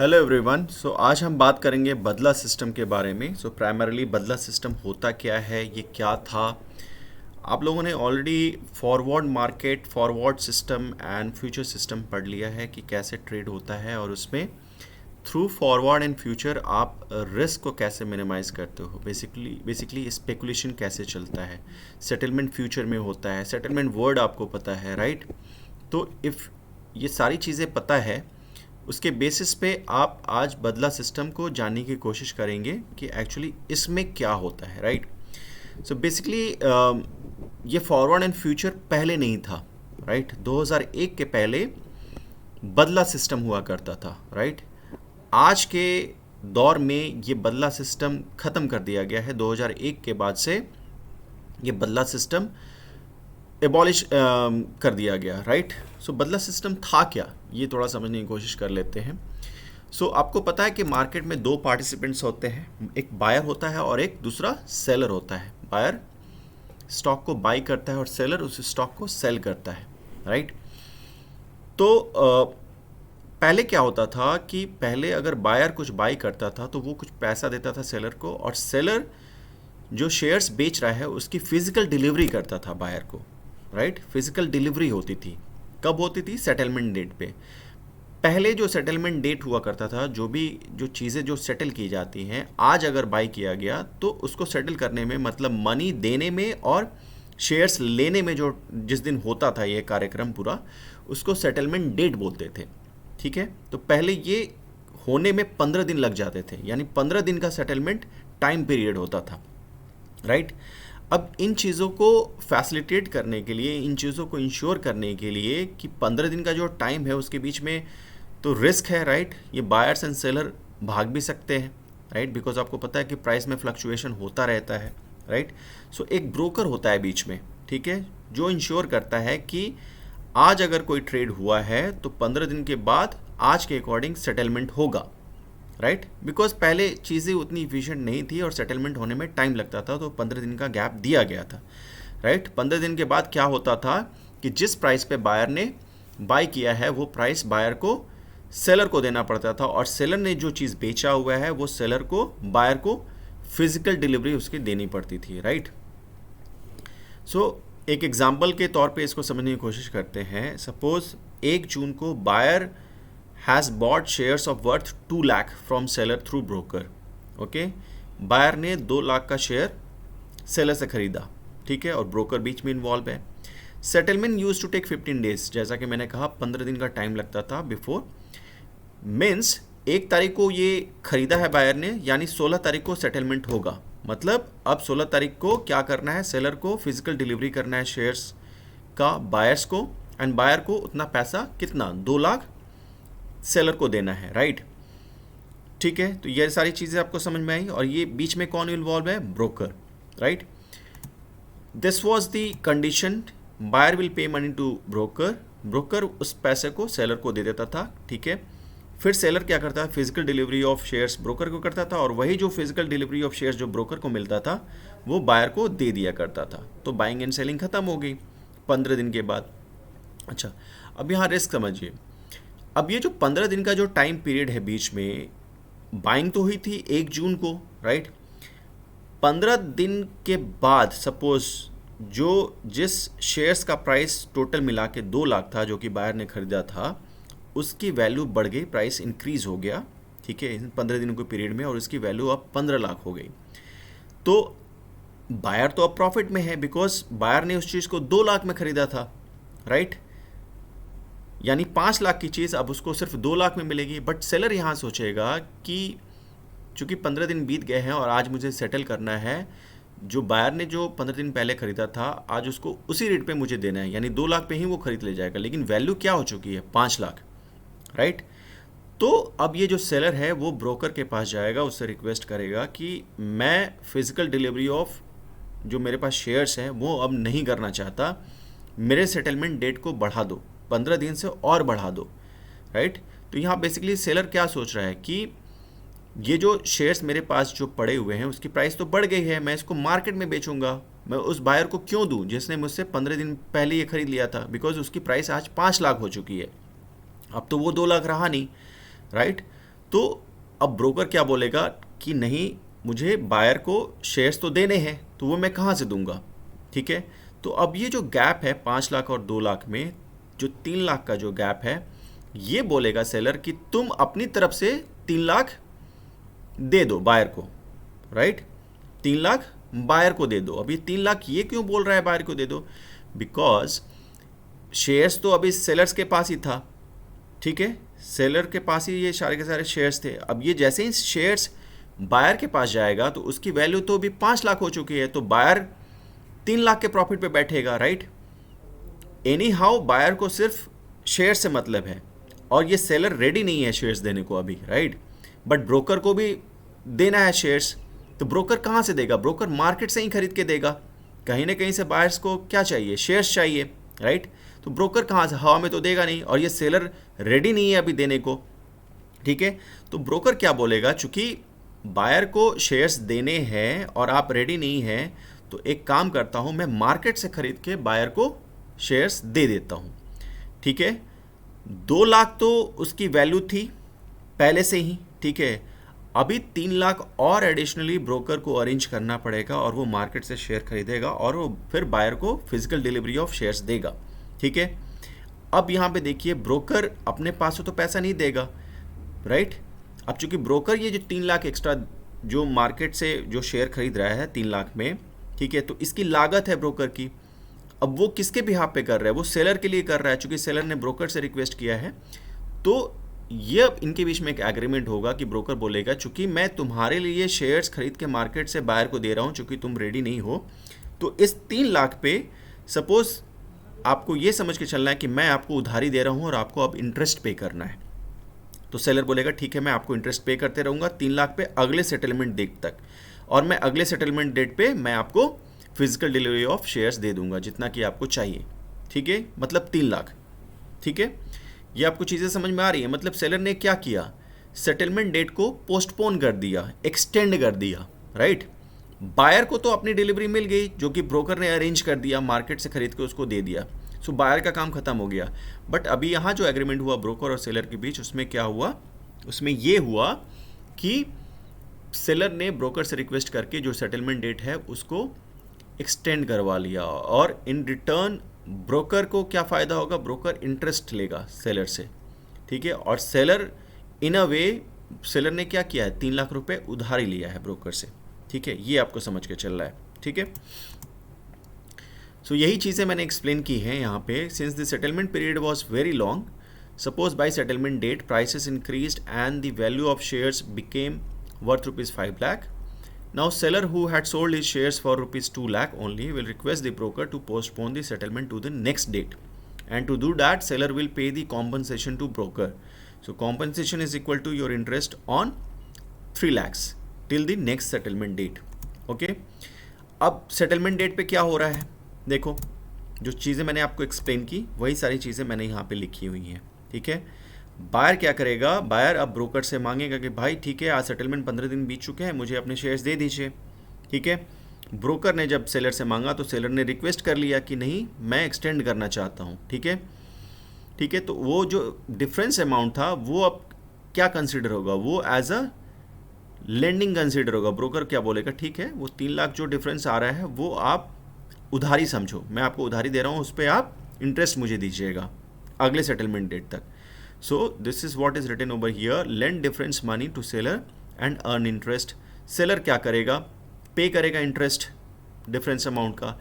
Hello everyone. आज हम बात करेंगे बदला सिस्टम के बारे में। प्राइमरीली बदला सिस्टम होता क्या है, ये क्या था। आप लोगों ने already forward market, forward system and future system पढ़ लिया है कि कैसे ट्रेड होता है, और उसमें थ्रू फॉरवर्ड एंड फ्यूचर आप रिस्क को कैसे मिनिमाइज करते हो। बेसिकली स्पेकुलेशन कैसे चलता है, सेटलमेंट फ्यूचर में होता है, सेटलमेंट वर्ड आपको पता है, राइट। तो इफ़ ये सारी चीज़ें पता है, उसके बेसिस पे आप आज बदला सिस्टम को जानने की कोशिश करेंगे कि एक्चुअली इसमें क्या होता है, राइट। बेसिकली ये फॉरवर्ड एंड फ्यूचर पहले नहीं था, राइट। 2001 के पहले बदला सिस्टम हुआ करता था, राइट। आज के दौर में ये बदला सिस्टम ख़त्म कर दिया गया है। 2001 के बाद से ये बदला सिस्टम एबॉलिश कर दिया गया, राइट। बदला सिस्टम था क्या, ये थोड़ा समझने की कोशिश कर लेते हैं। आपको पता है कि मार्केट में दो पार्टिसिपेंट्स होते हैं, एक बायर होता है और एक दूसरा सेलर होता है। बायर स्टॉक को बाई करता है और सेलर उस स्टॉक को सेल करता है, राइट। पहले क्या होता था कि पहले अगर बायर कुछ बाई करता था तो वो कुछ पैसा देता था सेलर को, और सेलर जो शेयर्स बेच रहा है उसकी फिजिकल डिलीवरी करता था बायर को, राइट। फिजिकल डिलीवरी होती थी, कब होती थी? सेटलमेंट डेट पे। पहले जो सेटलमेंट डेट हुआ करता था, जो चीज़ें जो सेटल की जाती हैं, आज अगर बाई किया गया तो उसको सेटल करने में, मतलब मनी देने में और शेयर्स लेने में जो जिस दिन होता था ये कार्यक्रम पूरा, उसको सेटलमेंट डेट बोलते थे, ठीक है। तो पहले ये होने में 15 दिन लग जाते थे, यानी 15 दिन का सेटलमेंट टाइम पीरियड होता था, राइट। अब इन चीज़ों को फैसिलिटेट करने के लिए, इन चीज़ों को इंश्योर करने के लिए कि 15 दिन का जो टाइम है उसके बीच में तो रिस्क है, राइट। ये बायर्स एंड सेलर भाग भी सकते हैं, राइट, बिकॉज आपको पता है कि प्राइस में फ्लक्चुएशन होता रहता है, राइट। एक ब्रोकर होता है बीच में, ठीक है, जो इंश्योर करता है कि आज अगर कोई ट्रेड हुआ है तो 15 दिन के बाद आज के अकॉर्डिंग सेटलमेंट होगा, राइट। बिकॉज पहले चीज़ें उतनी इफिशिएंट नहीं थी और सेटलमेंट होने में टाइम लगता था, तो 15 दिन का गैप दिया गया था, राइट। 15 दिन के बाद क्या होता था कि जिस प्राइस पे बायर ने बाय किया है वो प्राइस बायर को, सेलर को देना पड़ता था, और सेलर ने जो चीज़ बेचा हुआ है वो सेलर को, बायर को फिजिकल डिलीवरी उसकी देनी पड़ती थी, राइट। एक एग्जाम्पल के तौर पे इसको समझने की कोशिश करते हैं। सपोज 1 जून को buyer has bought shares of worth 2 lakh from seller through broker, okay. Buyer ने 2 लाख का शेयर सेलर से खरीदा, ठीक है, और ब्रोकर बीच में इन्वॉल्व है। Settlement used to take 15 days, जैसा कि मैंने कहा 15 दिन का टाइम लगता था बिफोर। मीन्स 1 तारीख को ये खरीदा है बायर ने, यानी 16 तारीख को सेटलमेंट होगा। मतलब अब 16 तारीख को क्या करना है, सेलर को फिजिकल डिलीवरी करना है शेयर्स का बायर्स को, एंड बायर को उतना पैसा, कितना, 2 लाख सेलर को देना है, राइट, ठीक है। तो ये सारी चीज़ें आपको समझ में आई, और ये बीच में कौन इन्वॉल्व है? Broker, right. This was the condition, buyer will pay money to broker, broker उस पैसे को सेलर को दे देता था, ठीक है। फिर सेलर क्या करता है, physical delivery of shares broker को करता था, और वही जो फिजिकल डिलीवरी ऑफ शेयर्स जो ब्रोकर को मिलता था वो बायर को दे दिया करता था। तो बाइंग एंड सेलिंग खत्म हो गई 15 दिन के बाद। अच्छा, अब यहाँ रिस्क समझिए। अब ये जो 15 दिन का जो टाइम पीरियड है, बीच में बाइंग तो हुई थी 1 जून को, राइट। 15 दिन के बाद सपोज जिस शेयर्स का प्राइस टोटल मिला के 2 लाख था, जो कि बायर ने खरीदा था, उसकी वैल्यू बढ़ गई, प्राइस इंक्रीज हो गया, ठीक है, इन 15 दिनों के पीरियड में, और उसकी वैल्यू अब 15 लाख हो गई। तो बायर तो अब प्रॉफिट में है, बिकॉज बायर ने उस चीज़ को 2 लाख में खरीदा था, राइट। यानी 5 लाख की चीज़ अब उसको सिर्फ 2 लाख में मिलेगी। बट सेलर यहाँ सोचेगा कि चूंकि 15 दिन बीत गए हैं और आज मुझे सेटल करना है, जो बायर ने जो 15 दिन पहले ख़रीदा था आज उसको उसी रेट पे मुझे देना है, यानी 2 लाख पे ही वो ख़रीद ले जाएगा, लेकिन वैल्यू क्या हो चुकी है? 5 लाख, राइट। तो अब ये जो सेलर है वो ब्रोकर के पास जाएगा, उससे रिक्वेस्ट करेगा कि मैं फिजिकल डिलीवरी ऑफ जो मेरे पास शेयर्स हैं वो अब नहीं करना चाहता, मेरे सेटलमेंट डेट को बढ़ा दो, 15 दिन से और बढ़ा दो, राइट। तो यहाँ बेसिकली सेलर क्या सोच रहा है कि ये जो शेयर्स मेरे पास जो पड़े हुए हैं उसकी प्राइस तो बढ़ गई है, मैं इसको मार्केट में बेचूंगा, मैं उस बायर को क्यों दूं जिसने मुझसे 15 दिन पहले ये खरीद लिया था, बिकॉज उसकी प्राइस आज 5 लाख हो चुकी है, अब तो वो 2 लाख रहा नहीं, राइट। तो अब ब्रोकर क्या बोलेगा कि नहीं, मुझे बायर को शेयर्स तो देने हैं, तो वो मैं कहाँ से दूंगा, ठीक है। तो अब ये जो गैप है 5 लाख और 2 लाख में, जो 3 लाख का जो गैप है, ये बोलेगा सेलर कि तुम अपनी तरफ से 3 लाख दे दो बायर को, राइट। 3 लाख बायर को दे दो। अभी 3 लाख ये क्यों बोल रहा है बायर को दे दो? बिकॉज शेयर्स तो अभी सेलर्स के पास ही था, ठीक है, सेलर के पास ही ये सारे के सारे शेयर्स थे। अब ये जैसे ही शेयर्स बायर के पास जाएगा तो उसकी वैल्यू तो अभी 5 लाख हो चुकी है, तो बायर 3 लाख के प्रॉफिट पे बैठेगा, राइट। एनी हाउ बायर को सिर्फ शेयर से मतलब है, और ये सेलर रेडी नहीं है शेयर्स देने को अभी, राइट। बट ब्रोकर को भी देना है शेयर्स, तो ब्रोकर कहाँ से देगा? ब्रोकर मार्केट से ही खरीद के देगा। कहीं ना कहीं से बायर्स को क्या चाहिए? शेयर्स चाहिए, राइट। तो ब्रोकर कहाँ से? हवा में तो देगा नहीं, और ये सेलर रेडी नहीं है अभी देने को, ठीक है। तो ब्रोकर क्या बोलेगा, चूंकि बायर को शेयर्स देने हैं और आप रेडी नहीं हैं, तो एक काम करता हूं, मैं मार्केट से खरीद के बायर को शेयर्स दे देता हूं, ठीक है। 2 लाख तो उसकी वैल्यू थी पहले से ही, ठीक है। अभी 3 लाख और एडिशनली ब्रोकर को अरेंज करना पड़ेगा, और वो मार्केट से शेयर खरीदेगा और वो फिर बायर को फिजिकल डिलीवरी ऑफ शेयर्स देगा, ठीक है। अब यहाँ पे देखिए, ब्रोकर अपने पास से तो पैसा नहीं देगा, राइट। अब चूंकि ब्रोकर ये जो 3 लाख एक्स्ट्रा जो मार्केट से जो शेयर खरीद रहा है 3 लाख में, ठीक है, तो इसकी लागत है ब्रोकर की। अब वो किसके बिहाफ पे कर रहा है? वो सेलर के लिए कर रहा है, चूंकि सेलर ने ब्रोकर से रिक्वेस्ट किया है। तो ये अब इनके बीच में एक एग्रीमेंट होगा कि ब्रोकर बोलेगा, चूंकि मैं तुम्हारे लिए शेयर्स खरीद के मार्केट से बायर को दे रहा हूँ, चूंकि तुम रेडी नहीं हो, तो इस 3 लाख पे सपोज आपको ये समझ के चलना है कि मैं आपको उधारी दे रहा हूँ और आपको अब इंटरेस्ट पे करना है। तो सेलर बोलेगा ठीक है, मैं आपको इंटरेस्ट पे करते रहूँगा 3 लाख पे अगले सेटलमेंट डेट तक, और मैं अगले सेटलमेंट डेट पे मैं आपको फिजिकल डिलीवरी ऑफ शेयर्स दे दूंगा जितना कि आपको चाहिए, ठीक है, मतलब 3 लाख, ठीक है। ये आपको चीज़ें समझ में आ रही है? मतलब सेलर ने क्या किया, सेटलमेंट डेट को पोस्टपोन कर दिया, एक्सटेंड कर दिया, राइट। बायर को तो अपनी डिलीवरी मिल गई, जो कि ब्रोकर ने अरेंज कर दिया, मार्केट से खरीद के उसको दे दिया, सो बायर का काम खत्म हो गया। बट अभी यहाँ जो एग्रीमेंट हुआ ब्रोकर और सेलर के बीच, उसमें क्या हुआ? उसमें ये हुआ कि सेलर ने ब्रोकर से रिक्वेस्ट करके जो सेटलमेंट डेट है उसको एक्सटेंड करवा लिया, और इन रिटर्न ब्रोकर को क्या फ़ायदा होगा? ब्रोकर इंटरेस्ट लेगा सेलर से, ठीक है। और सेलर इन अ वे, सेलर ने क्या किया है? 3 लाख रुपए उधारी लिया है ब्रोकर से, ठीक है। ये आपको समझ के चल रहा है, ठीक है। सो यही चीज़ें मैंने एक्सप्लेन की हैं यहाँ पे। Since the settlement period was very long, suppose by settlement date prices increased and the value of shares became worth rupees 5 lakh. Now seller who had sold his shares for rupees 2 lakh only will request the broker to postpone the settlement to the next date, and to do that seller will pay the compensation to broker. So compensation is equal to your interest on 3 lakhs till the next settlement date. Okay, अब settlement date पे क्या हो रहा है? देखो, जो चीज़ें मैंने आपको एक्सप्लेन की वही सारी चीज़ें मैंने यहाँ पे लिखी हुई हैं, ठीक है। बायर क्या करेगा? बायर अब ब्रोकर से मांगेगा कि भाई ठीक है, आज सेटलमेंट 15 दिन बीत चुके हैं, मुझे अपने शेयर्स दे दीजिए, ठीक है। ब्रोकर ने जब सेलर से मांगा तो सेलर ने रिक्वेस्ट कर लिया कि नहीं, मैं एक्सटेंड करना चाहता हूँ, ठीक है, ठीक है। तो वो जो डिफरेंस अमाउंट था वो अब क्या कंसिडर होगा? वो एज अ लेंडिंग कंसिडर होगा। ब्रोकर क्या बोलेगा, ठीक है, वो 3 लाख जो डिफरेंस आ रहा है वो आप उधारी समझो, मैं आपको उधारी दे रहा हूँ, उस पर आप इंटरेस्ट मुझे दीजिएगा अगले सेटलमेंट डेट तक। So this is what is written over here, lend difference money to seller and earn interest. Seller क्या करेगा? पे करेगा इंटरेस्ट डिफरेंस अमाउंट का,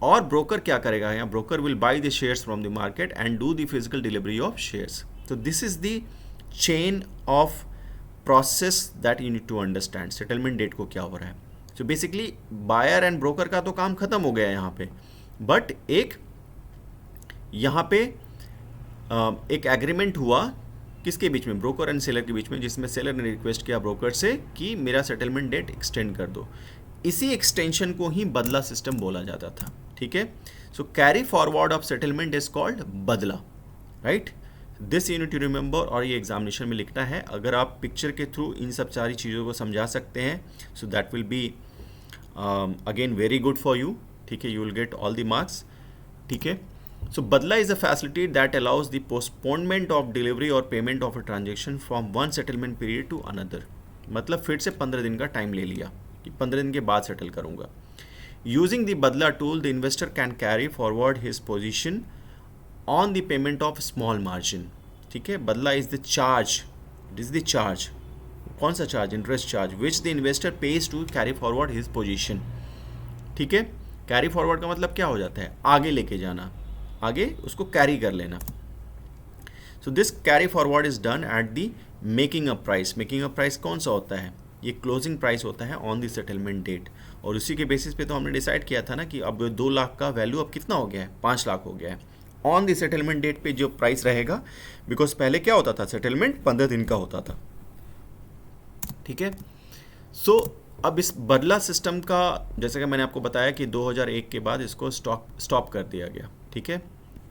और ब्रोकर क्या करेगा? यहाँ broker will buy the shares from the market and do the physical delivery of shares. तो this is the chain of process that you need to understand. Settlement date को क्या हो रहा है? So basically buyer and broker का तो काम खत्म हो गया है यहाँ पे, बट एक यहाँ पे एक एग्रीमेंट हुआ किसके बीच में? ब्रोकर एंड सेलर के बीच में, जिसमें सेलर ने रिक्वेस्ट किया ब्रोकर से कि मेरा सेटलमेंट डेट एक्सटेंड कर दो। इसी एक्सटेंशन को ही बदला सिस्टम बोला जाता था, ठीक है। So carry forward of settlement is called बदला, right. This you need to remember, और ये एग्जामिनेशन में लिखना है। अगर आप पिक्चर के थ्रू इन सब सारी चीज़ों को समझा सकते हैं, so that will be again very good for you, ठीक है। You will get all the marks, ठीक है। So Badla is a facility that allows the postponement of delivery or payment of a transaction from one settlement period to another. मतलब फिर से 15 दिन का time ले लिया कि 15 दिन के बाद सेटल करूँगा. Using the Badla tool, the investor can carry forward his position on the payment of small margin. ठीक है. Badla is the charge. It is the charge. कौन सा charge? Interest charge which the investor pays to carry forward his position. ठीक है. Carry forward का मतलब क्या हो जाता है? आगे लेके जाना, आगे उसको कैरी कर लेना. So this carry forward is done at the making up price. Making up price कौन सा होता है? ये क्लोजिंग प्राइस होता है ऑन द सेटलमेंट डेट. और उसी के बेसिस पे तो हमने डिसाइड किया था ना कि अब 2 लाख का वैल्यू अब कितना हो गया है? 5 लाख हो गया है. ऑन द सेटलमेंट डेट पे जो प्राइस रहेगा, बिकॉज पहले क्या होता था? सेटलमेंट 15 दिन का होता था. ठीक है. सो अब इस बदला सिस्टम का, जैसे कि मैंने आपको बताया कि 2001 के बाद इसको स्टॉप कर दिया गया. ठीक है.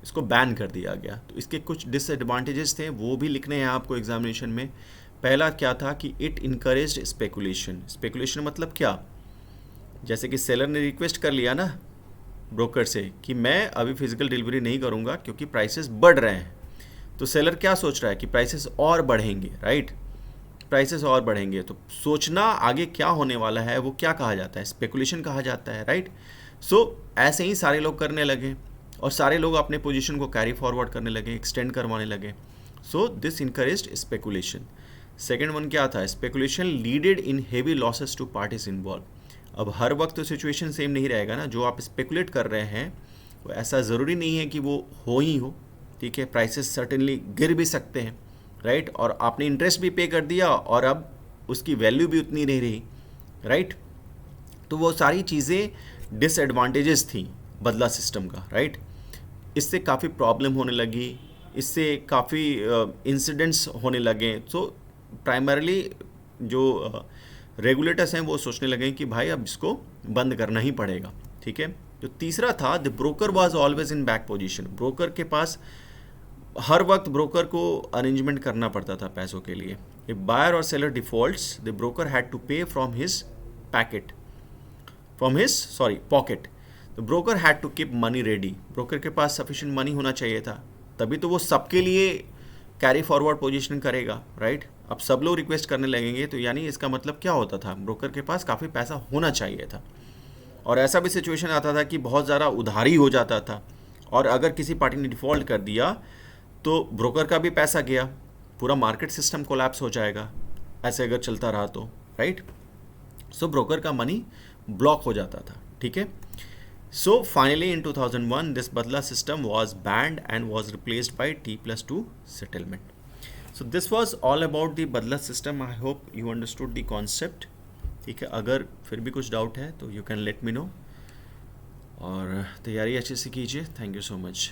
इसको बैन कर दिया गया. तो इसके कुछ डिसएडवांटेजेस थे, वो भी लिखने हैं आपको एग्जामिनेशन में. पहला क्या था कि इट इनकरेज्ड स्पेकुलेशन. स्पेकुलेशन मतलब क्या? जैसे कि सेलर ने रिक्वेस्ट कर लिया ना ब्रोकर से कि मैं अभी फिजिकल डिलीवरी नहीं करूँगा क्योंकि प्राइसेस बढ़ रहे हैं. तो सेलर क्या सोच रहा है कि प्राइसेस और बढ़ेंगे, राइट? प्राइसेस और बढ़ेंगे. तो सोचना आगे क्या होने वाला है वो क्या कहा जाता है? स्पेकुलेशन कहा जाता है, राइट? सो ऐसे ही सारे लोग करने लगे और सारे लोग अपने पोजीशन को कैरी फॉरवर्ड करने लगे, एक्सटेंड करवाने लगे. So this encouraged speculation. Second one क्या था? Speculation leaded in heavy losses to parties involve. अब हर वक्त तो सिचुएशन सेम नहीं रहेगा ना. जो आप स्पेकुलेट कर रहे हैं वो ऐसा ज़रूरी नहीं है कि वो हो ही हो. ठीक है. प्राइसेस सर्टेनली गिर भी सकते हैं, राइट? और आपने इंटरेस्ट भी पे कर दिया और अब उसकी वैल्यू भी उतनी नहीं रही, राइट? तो वो सारी चीज़ें डिसएडवांटेजेस थी बदला सिस्टम का, राइट? इससे काफ़ी प्रॉब्लम होने लगी, इससे काफ़ी इंसिडेंट्स होने लगे. सो प्राइमरली जो रेगुलेटर्स हैं वो सोचने लगे कि भाई अब इसको बंद करना ही पड़ेगा. ठीक है. जो तीसरा था, the broker was always in back position. Broker के पास हर वक्त ब्रोकर को अरेंजमेंट करना पड़ता था पैसों के लिए. इफ बायर और seller defaults, the broker had to pay from his pocket. The broker had to keep money ready. Broker के पास सफिशिएंट मनी होना चाहिए था, तभी तो वो सबके लिए कैरी फॉरवर्ड पोजीशन करेगा, राइट? अब सब लोग रिक्वेस्ट करने लगेंगे तो यानी इसका मतलब क्या होता था? ब्रोकर के पास काफ़ी पैसा होना चाहिए था. और ऐसा भी सिचुएशन आता था कि बहुत ज़्यादा उधारी हो जाता था और अगर किसी पार्टी ने डिफ़ॉल्ट कर दिया तो ब्रोकर का भी पैसा गया, पूरा मार्केट सिस्टम कोलैप्स हो जाएगा ऐसे अगर चलता रहा तो, राइट? सो ब्रोकर का मनी ब्लॉक हो जाता था. ठीक है. सो फाइनली इन 2001 दिस बदला system was banned and was replaced by T+2 settlement. So this was all about the बदला system. I hope you understood the concept. ठीक है. अगर फिर भी कुछ डाउट है तो you can let me know और तैयारी अच्छे से कीजिए. Thank you so much.